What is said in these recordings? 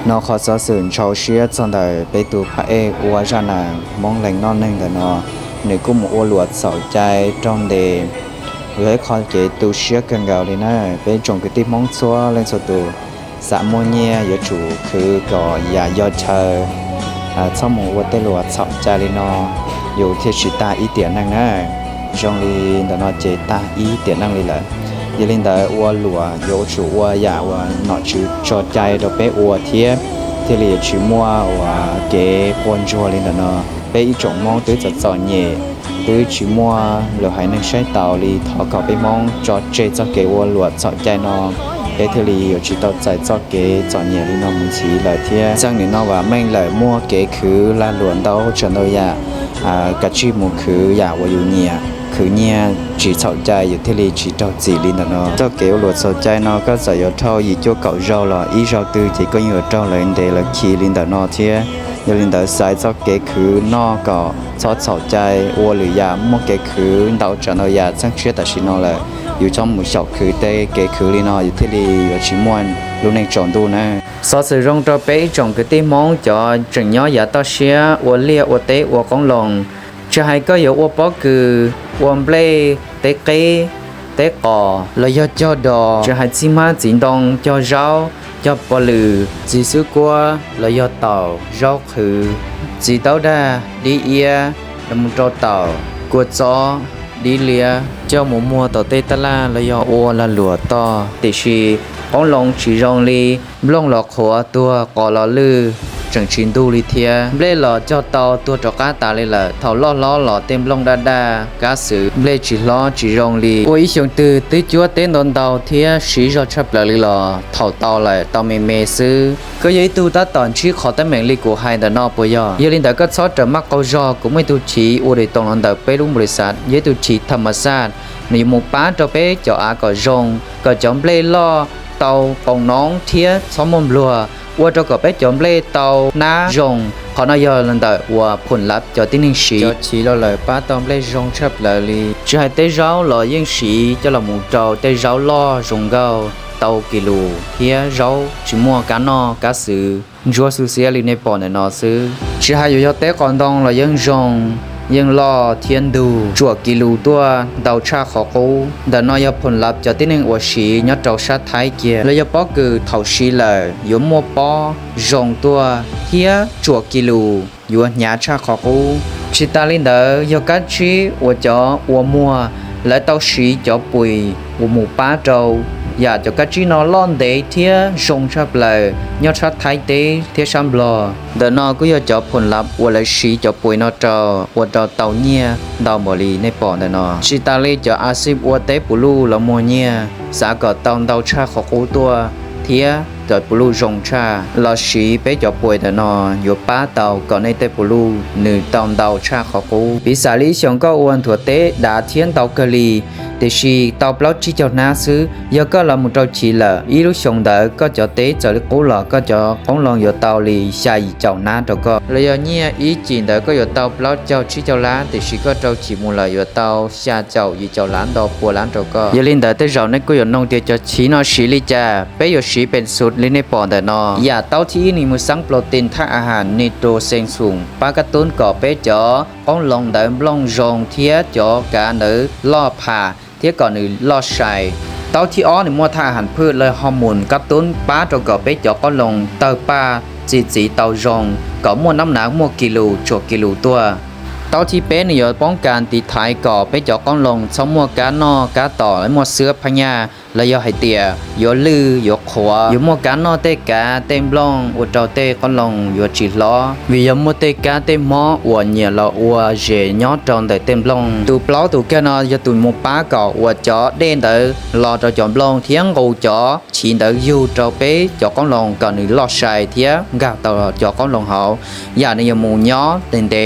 nó khó sở sự trâu xía trong đời bê tù phá ua ra nàng mong lành non nên đời nó nếu cũng một ua luộc sầu chai trong đề với khó chế tù xía cần gạo đi nè bê trồng cái tiếp mong xóa lên số tù xã mua nhẹ giữa chủ cứ có giả do chờ sau một ua tê luộc sầu chai đi nó dù thiết chỉ ta ý tiền năng nè trong đi nó chế ta ý tiền năng đi lại giờ linh đời ua lúa dấu chủ ua giả ua nọ chữ cho trái rồi bé ua thiếp thì liền chữ mua và cái con chua linh đời nó bé ít trồng mong tới giật giò nhẹ tới chữ mua rồi hãy nên xây tàu đi thọ cọ bé mong cho chơi cho cái ua lúa cho trái nó bé thì liền chữ tàu chạy cho cái giò nhẹ đi nó muốn chỉ là thiếp sang nên nó và mình lại mua cái khứ là luồn đâu cho nó giả cả chữ một khứ giả và dù nhẹคือเนี่ยจีเฉาใจอยู่ที่ลีจีเจ้าจีลินเนาะเจ้าเก๋หลวดเฉาใจเนาะก็จะอยู่เท่าอีโจ้เก่าเราละอีเราตื้อจีก็อยู่เจ้าเลยเดลคีลินเนาะเทียยลินเดสายเจ้าเก๋คือนอก็ชอบเฉาใจวัวหรือยามั่วเก๋คือเดาจันเอายาสังเชื่อแต่ชินอเลยอยู่trong một sọcคือเตเก๋คือลินอยู่ที่ลีอยู่ชิมวนรู้ในจอนดูนะสอสื่อรงตัวเป๊ะจงคือที่มองจอจึงย่อยาต่อเชียวัวเลี้ยวัวเตะวัวของลงจะให้ก็อยู่วัวปอคือวัวเปลเตะเกเตะก่อแล้วยอดจอดอจะให้จิมาจินดงจอเจ้าจอปลือจีซื้อกัวแล้วยอดเต่าเจ้าคือจีเต่าดาดีเอียแล้วมุนโตเต่ากัวจอดีเลียเจ้าหมูมัวต่อเตตะลาแล้วยอวัวละหลัวต่อติชีของลงจีรองลีลงหลอกหัวตัวก่อละลือจังชินดูลิเทียเบลหล่อเจ้าเตาตัวจอกาตาเลยล่ะเท่าล้อหล่อเต็มลงดากาสือเบลจีล้อจีรองลีโอ้ยชงตื้อจัวเต้นโดนเตาเทียสีรอชับเลยล่ะเท่าเตาเลยเตาเมซื้อก็ยัยตูตาตอนชี้ขอแต่แมงลีกูให้แต่นอปยอยัยลินแต่ก็ซอจะมักเอาจอกูไม่ตูชี้อวดตรงนั้นแต่ไปรุ่งบริษัทยัยตูชี้ธรรมชาติในหมู่ป้าจะไปเจ้าอาก็รงก็จอมเบลล้อเตาของน้องเทียสมมลัวว่าจะก็ไปจอมเล่เตาหน้ารงพอนายลันเดว่าผลลัพธ์จะติ้งสีจะชี้เราเลยป้าตอมเล่รงชับเลยจะให้เตะเจ้าหล่อยิ่งสีจะละหมูเจ้าเตะเจ้าล่อรงเกาเตากิโลเฮียเจ้าชิมัวกันนอกาสือจัวสุเสียลิในปอนในนอซื้อจะให้อยู่เตะก่อนดองเรายิ่งรงยังรอเทียนดูจั่วกิลูตัวดาวชาขอกูแต่นอยผลลัพธ์จะที่หนึ่งอวชียอดเจ้าชาไทยเกียร์เลยปอคือเท่าชีเลยยมมัวปอจงตัวเฮียจั่วกิลูยัวหยาชาขอกูชิตาลินเดอร์ยกัดชีอวจ่ออวมัวและเต้าชีจ่อปุยอวหมูป้าเจ้าอยากจะกัดจีนอลอนเดเทียชงชับเลยยอดชัดไทยเตเทียชัมบลอเดินนอก็อยากจะผลลัพธ์วัวเลยชีจะป่วยนอจอวัวจอเต่าเนี่ยดาวบรีในปอดเดินนอชิตาลีจะอาศิบวัวเตปูลูละมัวเนี่ยสากอเต่าดาวชาขอกูตัวเทียจอดปูลูชงชาลอชีไปจะป่วยเดินนออยู่ป้าเต่าก่อนในเตปูลูหนึ่งเต่าดาวชาขอกูปีศาลีชงก็อ้วนถั่วเตด่าเทียนเต่ากะลีแต่ชีเตาเปล่าที่เจ้าหน้าซื้อยาก็ละมุดเจ้าชีละอีลูกชงเดอก็จะเตะจะเล็กกูละก็จะของลองอยู่เตาลีใช่เจ้าหน้าเจ้าก็เลยเนี่ยอีจีนเดอก็อยู่เตาเปล่าเจ้าชีเจ้าล้านแต่ชีก็เจ้าชีมูละอยู่เตาชาเจ้าอยู่เจ้าล้านดอกปัวล้านเจ้าก็ยาลินเดอแต่เราเนี่ยก็อยู่นงเดียวจะชีนอชีลิจ่าไปอยู่ชีเป็นสุดลิในปอดเดอนอยาเตาที่นี่มือสังโปรตีนท่าอาหารนิโตรเซงสูงปลากระตุ้นก่อไปจ่อของลองเดิมลองจงเทียจ่อการเดอล่อผ่าเทียก่อนหนึ่งลอดใส่เต้าที่อ้อในมัวท่าหันพืชเลยฮอร์โมนกระตุ้นป้าจะก่อไปจ่อก็ลงเตาป้าจีเตาจงก่อมัวน้ำหนักมัวกิโลจวกกิโลตัวเต้าที่เป็นเนี่ยป้องกันตีท้ายก่อไปจ่อก็ลงสมมัวกานอกาต่อและมัวเสื้อพญาและยอให้เตียยอลือยอขวาอยู่มัวกานอเตกาเต็มบลองอุดเจ้าเตก็ลงยอจีล้อวิยมัวเตกาเต็มหม้ออวดเนี่ยเราอวดเจยอจอนแต่เต็มบลองตูเปล่าตูแกนอยตุนมัวป้าก่ออวดจ่อเด่นเตอรอเจ้าจอมบลองเทียงกูจ่อชินเตออยู่เจ้าเป้จ่อก็ลงก่อนหนึ่งลอดใส่เทียงกาต่อจ่อก็ลงเขาอย่าในยมูยอเต็นเต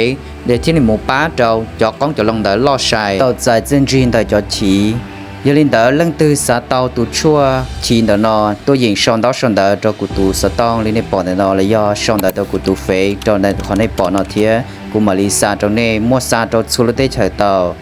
để thiên lý một bá trâu cho con cho lòng đỡ lo xài tàu dài chân trên tại cho chỉ giờ linh đỡ lăng từ xã tàu tụ chua chỉ đỡ nó tôi nhìn son đó son đỡ cho cụ tụ xã tàu lên đây bỏ nó là do son đỡ cho cụ tụ phê cho nên còn đây bỏ nó thiệt cụ mà lý xã trong này mua xã cho xu lê chạy tàu